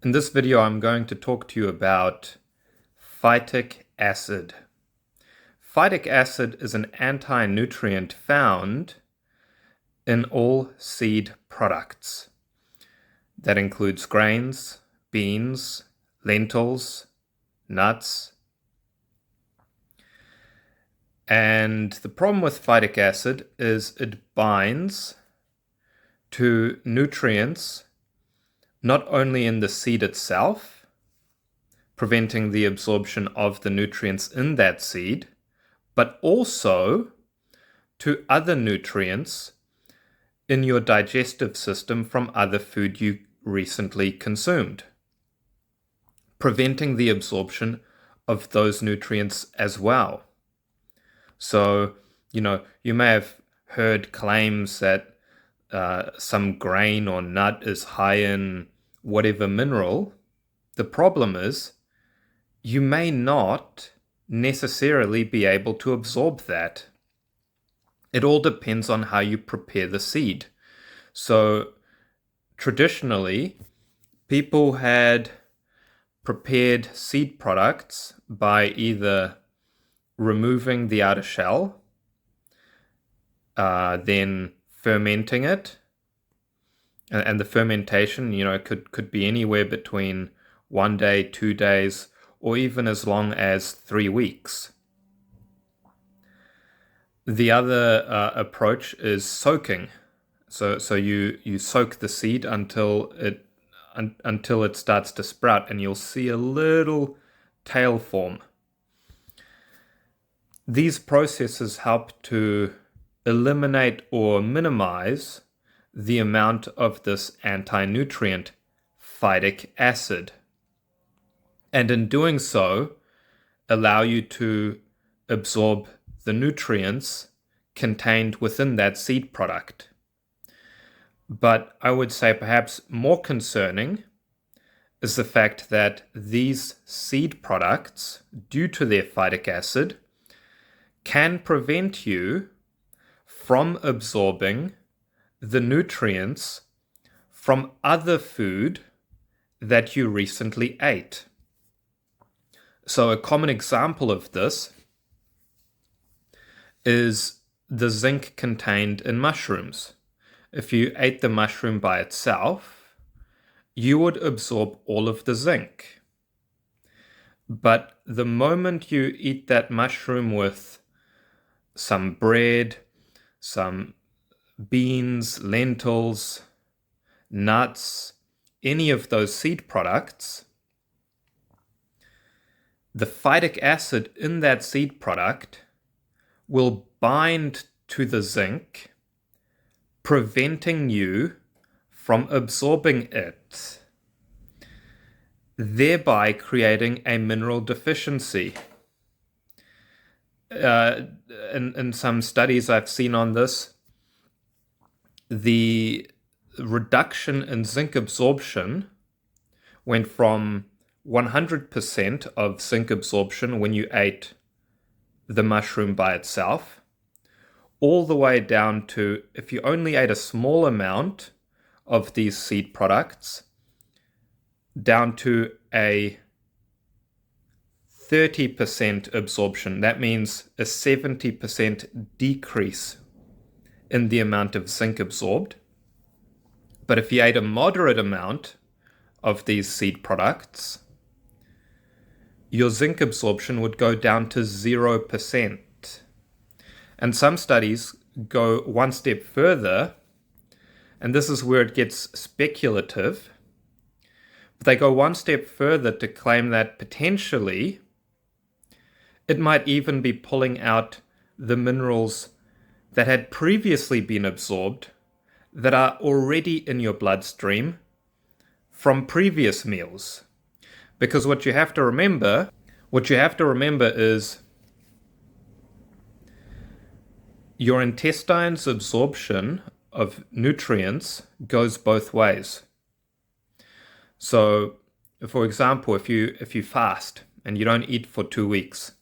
In this video, I'm going to talk to you about phytic acid. Phytic acid is an anti-nutrient found in all seed products. That includes grains, beans, lentils, nuts. And the problem with phytic acid is it binds to nutrients not only in the seed itself, preventing the absorption of the nutrients in that seed, but also to other nutrients in your digestive system from other food you recently consumed, preventing the absorption of those nutrients as well. So, you may have heard claims that some grain or nut is high in whatever mineral. The problem is you may not necessarily be able to absorb that. It all depends on how you prepare the seed. So traditionally, people had prepared seed products by either removing the outer shell, then fermenting it, and the fermentation, could be anywhere between 1 day, 2 days, or even as long as 3 weeks. The other approach is soaking. So you soak the seed until it starts to sprout, and you'll see a little tail form. These processes help to eliminate or minimize the amount of this anti-nutrient, phytic acid, and in doing so, allow you to absorb the nutrients contained within that seed product. But I would say perhaps more concerning is the fact that these seed products, due to their phytic acid, can prevent you from absorbing the nutrients from other food that you recently ate. So a common example of this is the zinc contained in mushrooms. If you ate the mushroom by itself, you would absorb all of the zinc. But the moment you eat that mushroom with some bread, some beans, lentils, nuts, any of those seed products, the phytic acid in that seed product will bind to the zinc, preventing you from absorbing it, thereby creating a mineral deficiency. In some studies I've seen on this, the reduction in zinc absorption went from 100% of zinc absorption when you ate the mushroom by itself, all the way down to, if you only ate a small amount of these seed products, down to a 30% absorption. That means a 70% decrease in the amount of zinc absorbed. But if you ate a moderate amount of these seed products, your zinc absorption would go down to 0%. And some studies go one step further, and this is where it gets speculative. But they go one step further to claim that potentially it might even be pulling out the minerals that had previously been absorbed that are already in your bloodstream from previous meals. Because what you have to remember is your intestine's absorption of nutrients goes both ways. So, for example, if you fast and you don't eat for 2 weeks,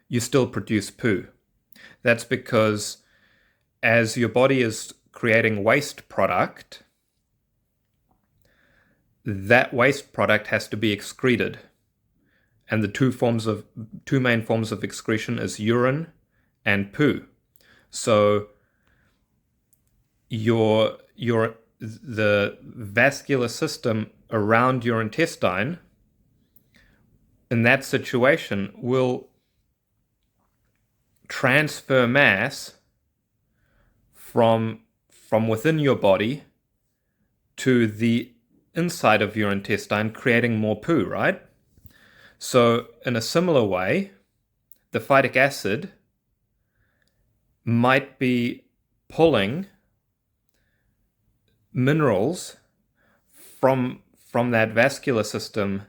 you still produce poo. That's because as your body is creating waste product, that waste product has to be excreted. And the two main forms of excretion is urine and poo. So the vascular system around your intestine in that situation will transfer mass from within your body to the inside of your intestine, creating more poo, right? So in a similar way, the phytic acid might be pulling minerals from that vascular system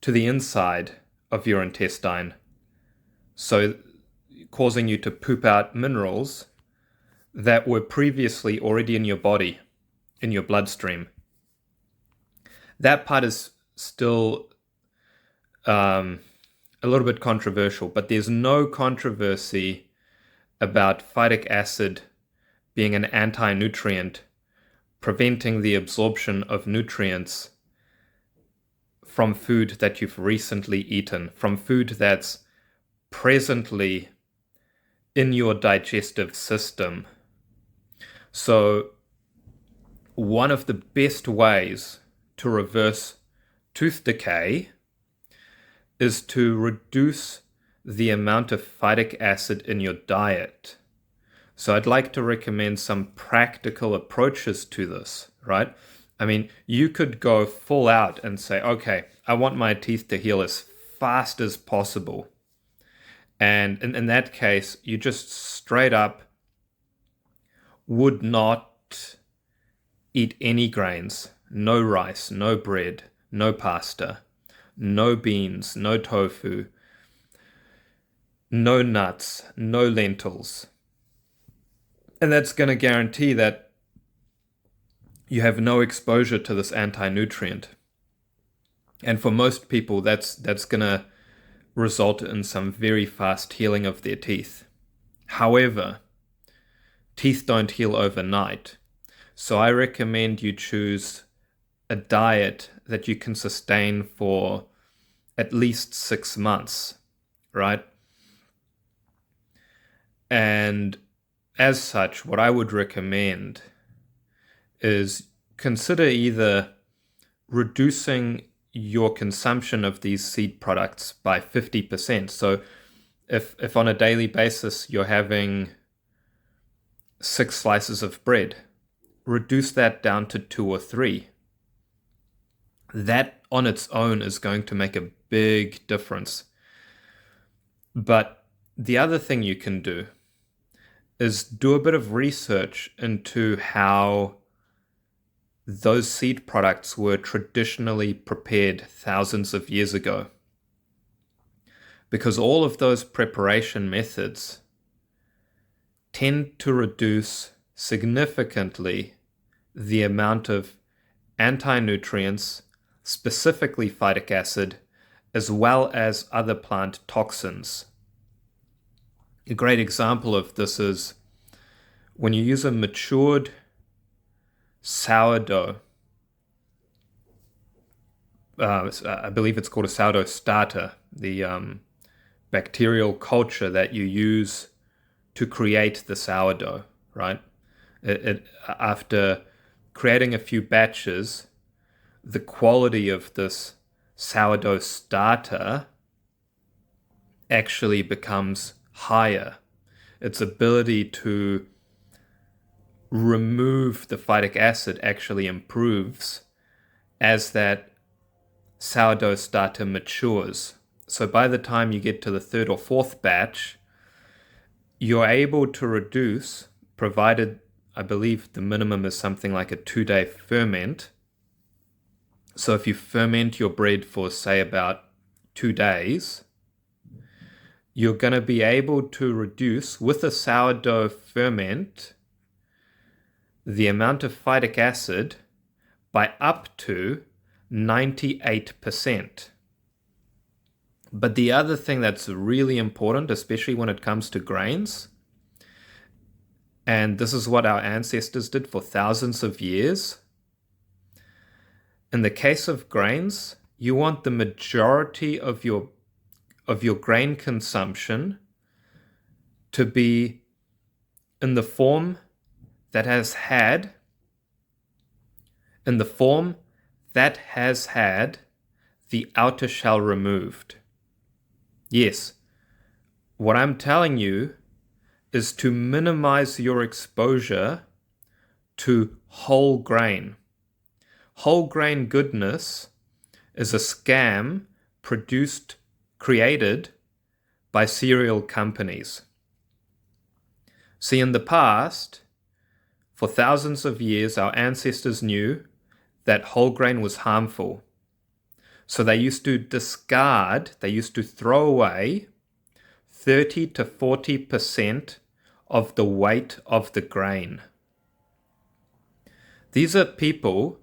to the inside of your intestine, so causing you to poop out minerals that were previously already in your body, in your bloodstream. That part is still a little bit controversial, but there's no controversy about phytic acid being an anti-nutrient, preventing the absorption of nutrients from food that you've recently eaten, from food that's presently in your digestive system. So one of the best ways to reverse tooth decay is to reduce the amount of phytic acid in your diet. So I'd like to recommend some practical approaches to this, right? I mean, you could go full out and say, okay, I want my teeth to heal as fast as possible. And in that case, you just straight up would not eat any grains, no rice, no bread, no pasta, no beans, no tofu, no nuts, no lentils. And that's going to guarantee that you have no exposure to this anti-nutrient. And for most people, that's going to result in some very fast healing of their teeth. However, teeth don't heal overnight. So I recommend you choose a diet that you can sustain for at least 6 months, right? And as such, what I would recommend is consider either reducing your consumption of these seed products by 50%. So if on a daily basis you're having 6 slices of bread, reduce that down to 2 or 3. That on its own is going to make a big difference. But the other thing you can do is do a bit of research into how those seed products were traditionally prepared thousands of years ago. Because all of those preparation methods tend to reduce significantly the amount of anti-nutrients, specifically phytic acid, as well as other plant toxins. A great example of this is when you use a matured sourdough, I believe it's called a sourdough starter, the bacterial culture that you use to create the sourdough, right? After creating a few batches, the quality of this sourdough starter actually becomes higher. Its ability to remove the phytic acid actually improves as that sourdough starter matures. So by the time you get to the 3rd or 4th batch, you're able to reduce, provided I believe the minimum is something like a 2-day ferment. So if you ferment your bread for, say, about 2 days, you're going to be able to reduce, with a sourdough ferment, the amount of phytic acid by up to 98%. But the other thing that's really important, especially when it comes to grains, and this is what our ancestors did for thousands of years, In the case of grains, you want the majority of your grain consumption to be in the form that has had the outer shell removed. Yes, what I'm telling you is to minimize your exposure to whole grain. Whole grain goodness is a scam created by cereal companies. See, in the past, for thousands of years, our ancestors knew that whole grain was harmful. So they used to throw away 30 to 40% of the weight of the grain. These are people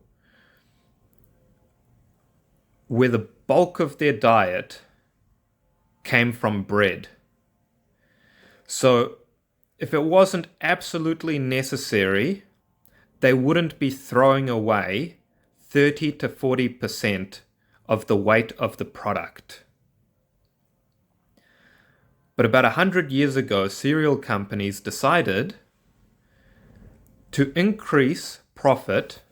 where the bulk of their diet came from bread. So if it wasn't absolutely necessary, they wouldn't be throwing away 30 to 40% of the weight of the product. But about 100 years ago, cereal companies decided to increase profit.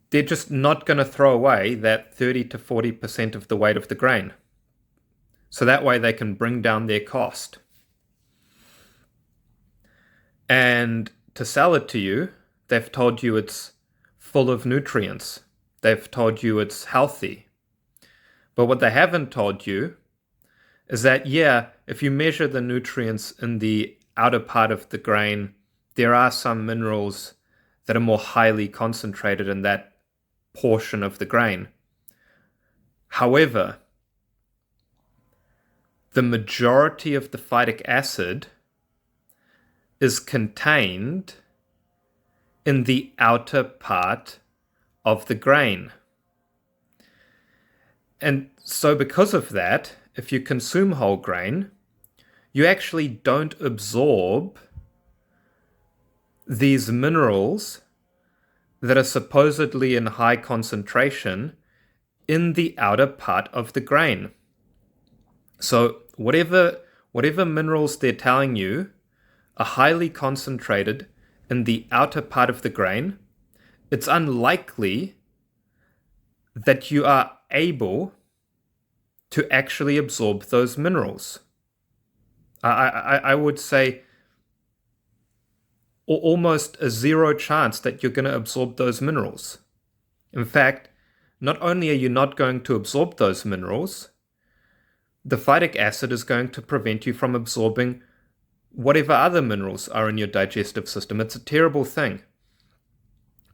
They're just not going to throw away that 30 to 40% of the weight of the grain. So that way they can bring down their cost. And to sell it to you, they've told you it's full of nutrients. They've told you it's healthy. But what they haven't told you is that, if you measure the nutrients in the outer part of the grain, there are some minerals that are more highly concentrated in that portion of the grain. However, the majority of the phytic acid is contained in the outer part of the grain. And so because of that, if you consume whole grain, you actually don't absorb these minerals that are supposedly in high concentration in the outer part of the grain. So whatever minerals they're telling you are highly concentrated in the outer part of the grain, it's unlikely that you are able to actually absorb those minerals. I would say almost a zero chance that you're going to absorb those minerals. In fact, not only are you not going to absorb those minerals, the phytic acid is going to prevent you from absorbing whatever other minerals are in your digestive system. It's a terrible thing.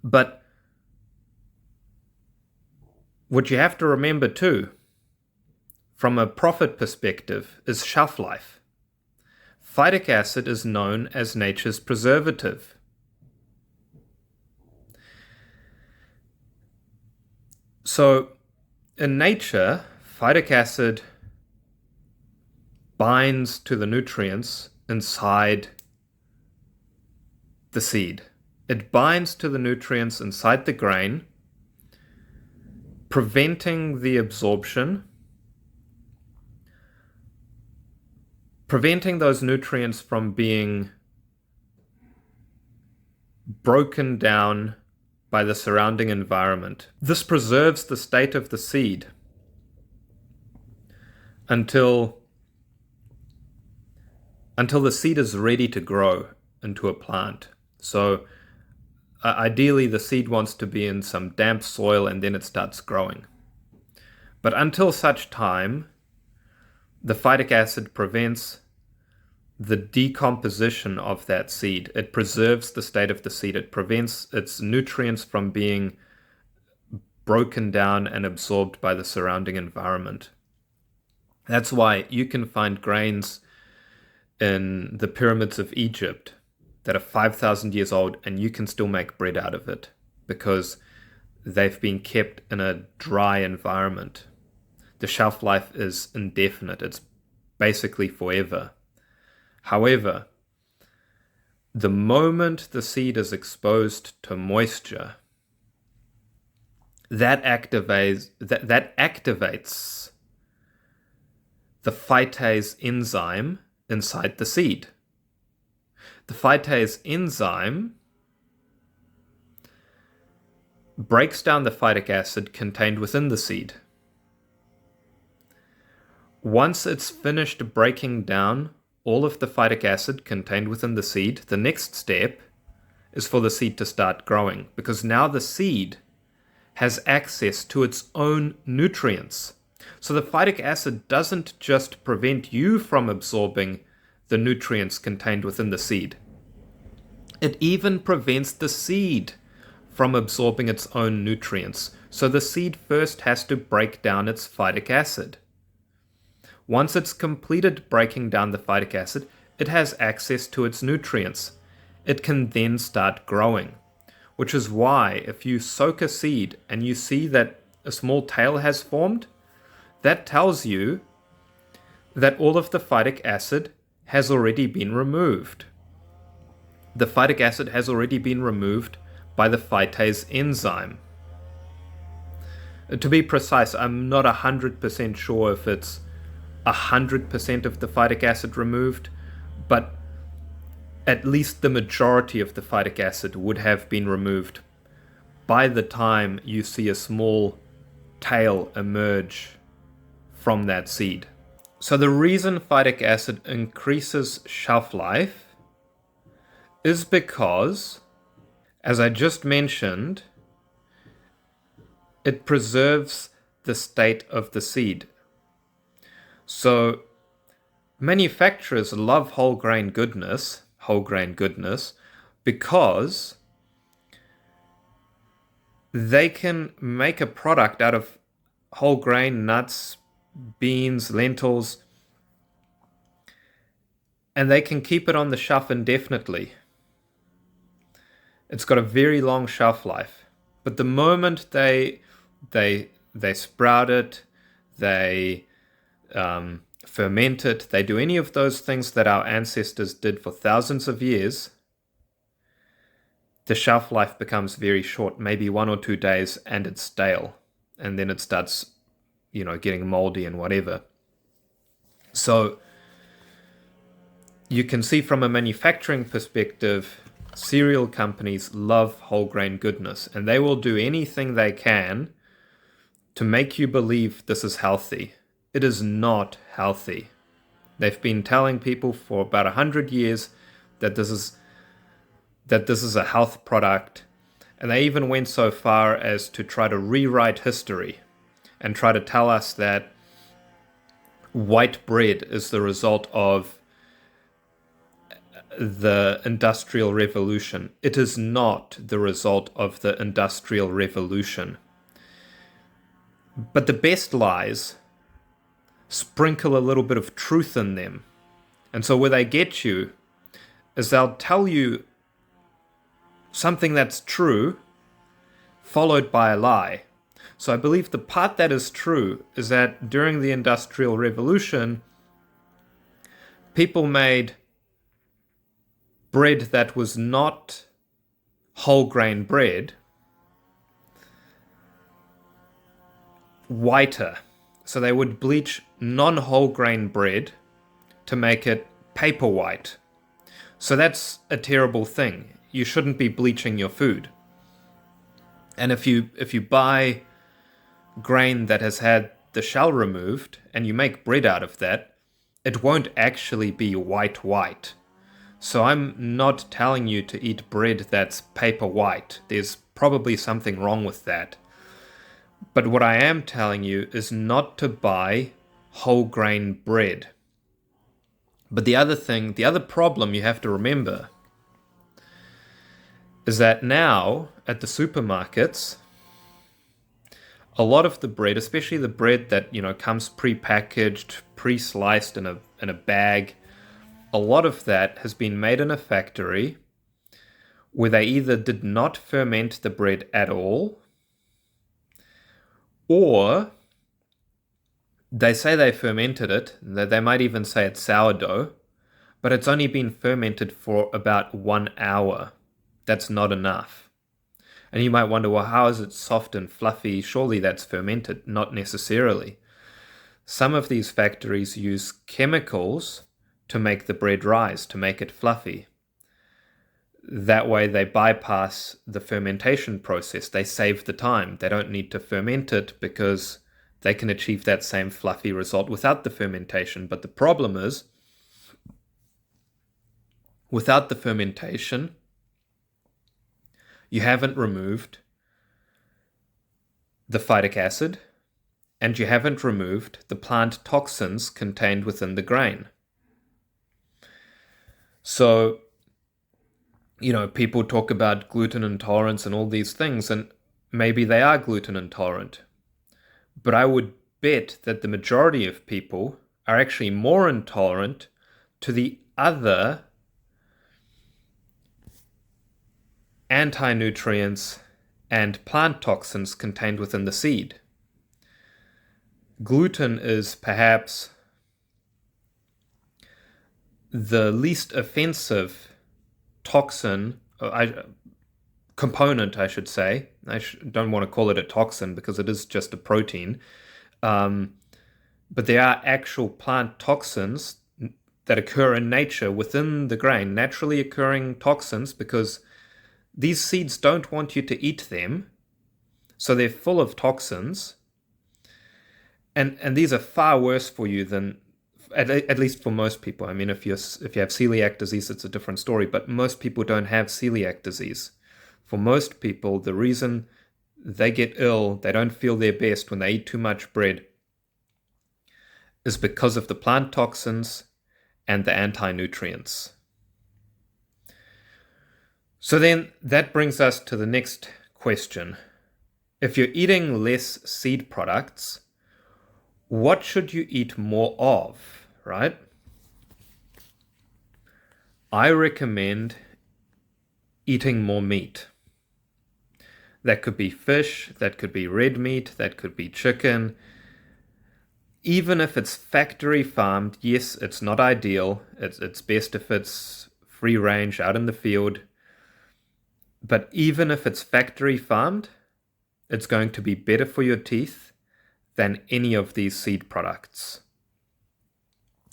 But what you have to remember too, from a profit perspective, is shelf life. Phytic acid is known as nature's preservative. So, in nature, phytic acid binds to the nutrients inside the seed. It binds to the nutrients inside the grain, preventing the absorption, preventing those nutrients from being broken down by the surrounding environment. This preserves the state of the seed until the seed is ready to grow into a plant. So ideally the seed wants to be in some damp soil and then it starts growing. But until such time, the phytic acid prevents the decomposition of that seed. It preserves the state of the seed. It prevents its nutrients from being broken down and absorbed by the surrounding environment. That's why you can find grains in the pyramids of Egypt that are 5,000 years old and you can still make bread out of it because they've been kept in a dry environment. The shelf life is indefinite. It's basically forever. However, the moment the seed is exposed to moisture, that activates the phytase enzyme inside the seed. The phytase enzyme breaks down the phytic acid contained within the seed. Once it's finished breaking down all of the phytic acid contained within the seed, the next step is for the seed to start growing, because now the seed has access to its own nutrients. So the phytic acid doesn't just prevent you from absorbing the nutrients contained within the seed. It even prevents the seed from absorbing its own nutrients. So the seed first has to break down its phytic acid. Once it's completed breaking down the phytic acid, it has access to its nutrients. It can then start growing, which is why if you soak a seed and you see that a small tail has formed, that tells you that all of the phytic acid has already been removed. The phytic acid has already been removed by the phytase enzyme. To be precise, I'm not 100% sure if it's 100% of the phytic acid removed, but at least the majority of the phytic acid would have been removed by the time you see a small tail emerge from that seed. So the reason phytic acid increases shelf life is because, as I just mentioned, it preserves the state of the seed. So manufacturers love whole grain goodness, because they can make a product out of whole grain, nuts, beans, lentils, and they can keep it on the shelf indefinitely. It's got a very long shelf life. But the moment they sprout it, they ferment it, they do any of those things that our ancestors did for thousands of years, the shelf life becomes very short, maybe 1 or 2 days, and it's stale. And then it starts, getting moldy and whatever. So you can see from a manufacturing perspective, cereal companies love whole grain goodness, and they will do anything they can to make you believe this is healthy. It is not healthy. They've been telling people for about 100 years that this is a health product, and they even went so far as to try to rewrite history and try to tell us that white bread is the result of the Industrial Revolution. It is not the result of the Industrial Revolution. But the best lies sprinkle a little bit of truth in them. And so where they get you is they'll tell you something that's true, followed by a lie. So I believe the part that is true is that during the Industrial Revolution, people made bread that was not whole grain bread whiter. So they would bleach non-whole grain bread to make it paper white. So that's a terrible thing. You shouldn't be bleaching your food. And if you buy grain that has had the shell removed and you make bread out of that, it won't actually be white. So I'm not telling you to eat bread that's paper white. There's probably something wrong with that. But what I am telling you is not to buy whole grain bread. But the other problem you have to remember is that now at the supermarkets, a lot of the bread, especially the bread that comes pre-packaged, pre-sliced in a bag, a lot of that has been made in a factory where they either did not ferment the bread at all, or they say they fermented it, they might even say it's sourdough, but it's only been fermented for about 1 hour. That's not enough. And you might wonder, well, how is it soft and fluffy? Surely that's fermented. Not necessarily. Some of these factories use chemicals to make the bread rise, to make it fluffy. That way they bypass the fermentation process. They save the time. They don't need to ferment it because they can achieve that same fluffy result without the fermentation. But the problem is, without the fermentation, you haven't removed the phytic acid, and you haven't removed the plant toxins contained within the grain. So, people talk about gluten intolerance and all these things, and maybe they are gluten intolerant. But I would bet that the majority of people are actually more intolerant to the other anti-nutrients and plant toxins contained within the seed. Gluten is perhaps the least offensive toxin, component, I should say. Don't want to call it a toxin because it is just a protein. But there are actual plant toxins that occur in nature within the grain, naturally occurring toxins, because these seeds don't want you to eat them, so they're full of toxins. And these are far worse for you than, at least for most people. I mean, if you have celiac disease, it's a different story, but most people don't have celiac disease. For most people, the reason they get ill, they don't feel their best when they eat too much bread, is because of the plant toxins and the anti-nutrients. So then that brings us to the next question. If you're eating less seed products, what should you eat more of, right? I recommend eating more meat. That could be fish, that could be red meat, that could be chicken. Even if it's factory farmed, yes, it's not ideal. It's best if it's free range out in the field. But even if it's factory farmed, it's going to be better for your teeth than any of these seed products.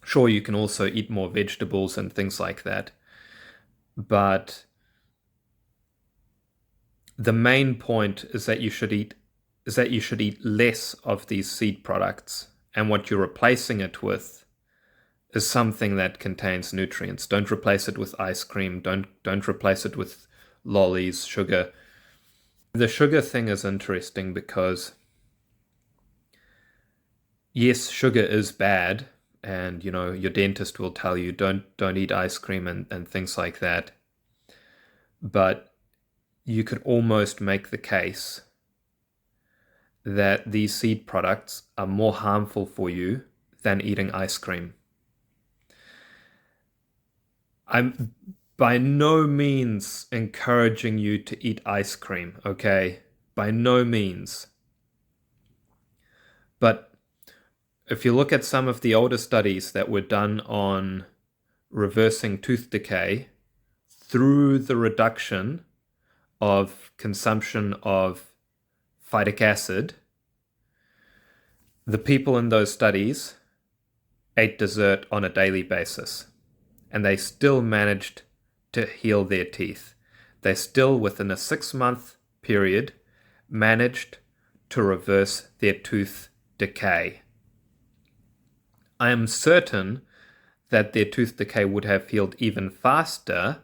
Sure, you can also eat more vegetables and things like that, but the main point is that you should eat less of these seed products, and what you're replacing it with is something that contains nutrients. Don't replace it with ice cream. Don't replace it with lollies, sugar. The sugar thing is interesting because, yes, sugar is bad, and your dentist will tell you don't eat ice cream and things like that. But you could almost make the case that these seed products are more harmful for you than eating ice cream. I'm by no means encouraging you to eat ice cream, okay? By no means. But if you look at some of the older studies that were done on reversing tooth decay through the reduction of consumption of phytic acid, the people in those studies ate dessert on a daily basis, and they still managed to heal their teeth. They still, within a 6-month period, managed to reverse their tooth decay. I am certain that their tooth decay would have healed even faster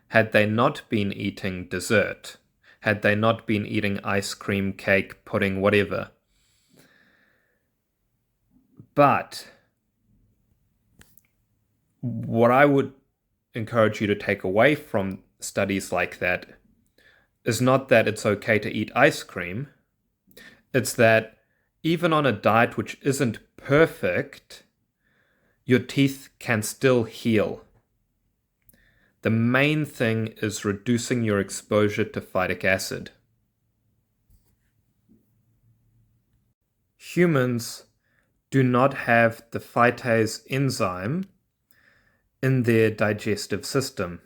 had they not been eating dessert, had they not been eating ice cream, cake, pudding, whatever. But what I would encourage you to take away from studies like that is not that it's okay to eat ice cream. It's that even on a diet which isn't perfect, your teeth can still heal. The main thing is reducing your exposure to phytic acid. Humans do not have the phytase enzyme in their digestive system.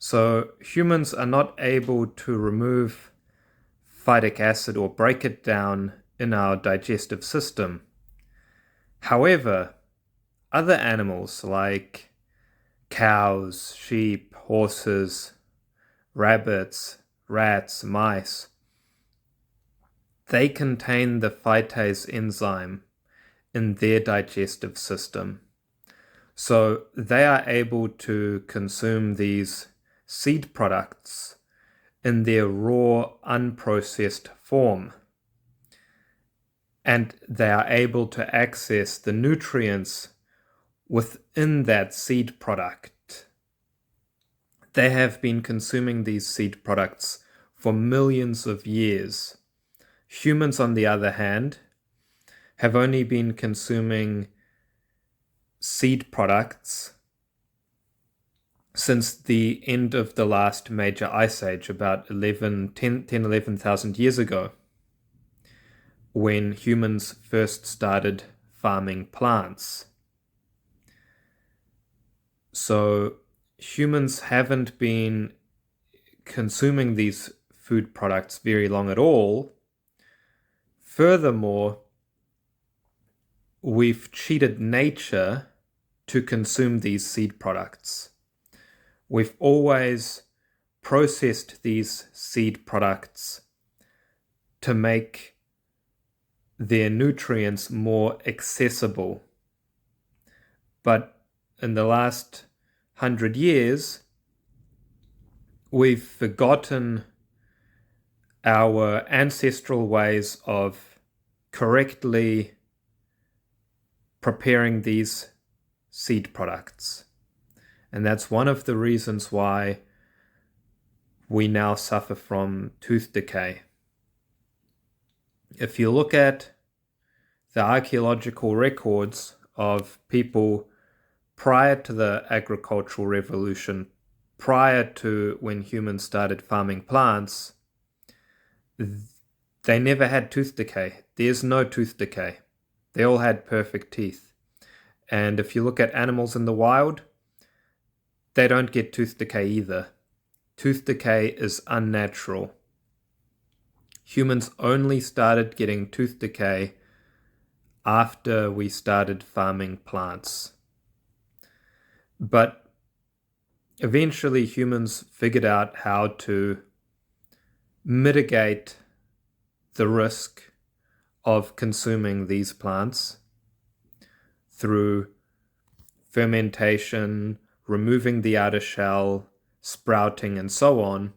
So humans are not able to remove phytic acid or break it down in our digestive system. However, other animals like cows, sheep, horses, rabbits, rats, mice, they contain the phytase enzyme in their digestive system. So they are able to consume these seed products in their raw, unprocessed form. And they are able to access the nutrients within that seed product. They have been consuming these seed products for millions of years. Humans, on the other hand, have only been consuming seed products since the end of the last major ice age, about 11,000 years ago, when humans first started farming plants. So humans haven't been consuming these food products very long at all. Furthermore, we've cheated nature to consume these seed products. We've always processed these seed products to make their nutrients more accessible. But in the last 100 years, we've forgotten our ancestral ways of correctly preparing these seed products. And that's one of the reasons why we now suffer from tooth decay. If you look at the archaeological records of people prior to the agricultural revolution, prior to when humans started farming plants, they never had tooth decay. There's no tooth decay. They all had perfect teeth. And if you look at animals in the wild, they don't get tooth decay either. Tooth decay is unnatural. Humans only started getting tooth decay after we started farming plants. But eventually humans figured out how to mitigate the risk of consuming these plants through fermentation, removing the outer shell, sprouting, and so on.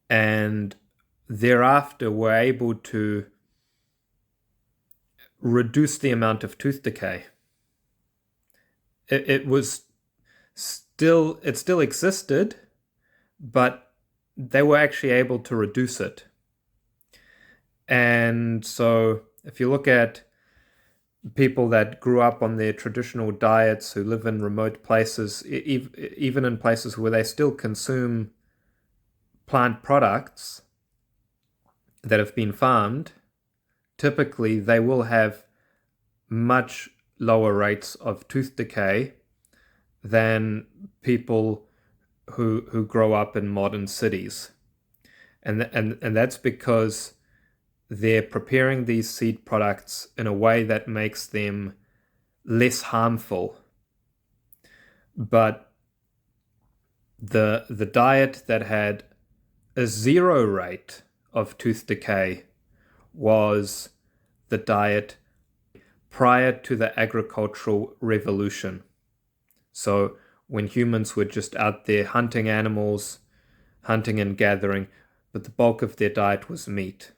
And thereafter we're able to reduce the amount of tooth decay. It still existed, but they were actually able to reduce it. And so if you look at people that grew up on their traditional diets, who live in remote places, even in places where they still consume plant products that have been farmed, typically they will have much lower rates of tooth decay than people who grow up in modern cities. And that's because they're preparing these seed products in a way that makes them less harmful. But the diet that had a 0 rate of tooth decay was the diet prior to the agricultural revolution. So when humans were just out there hunting animals, hunting and gathering, but the bulk of their diet was meat.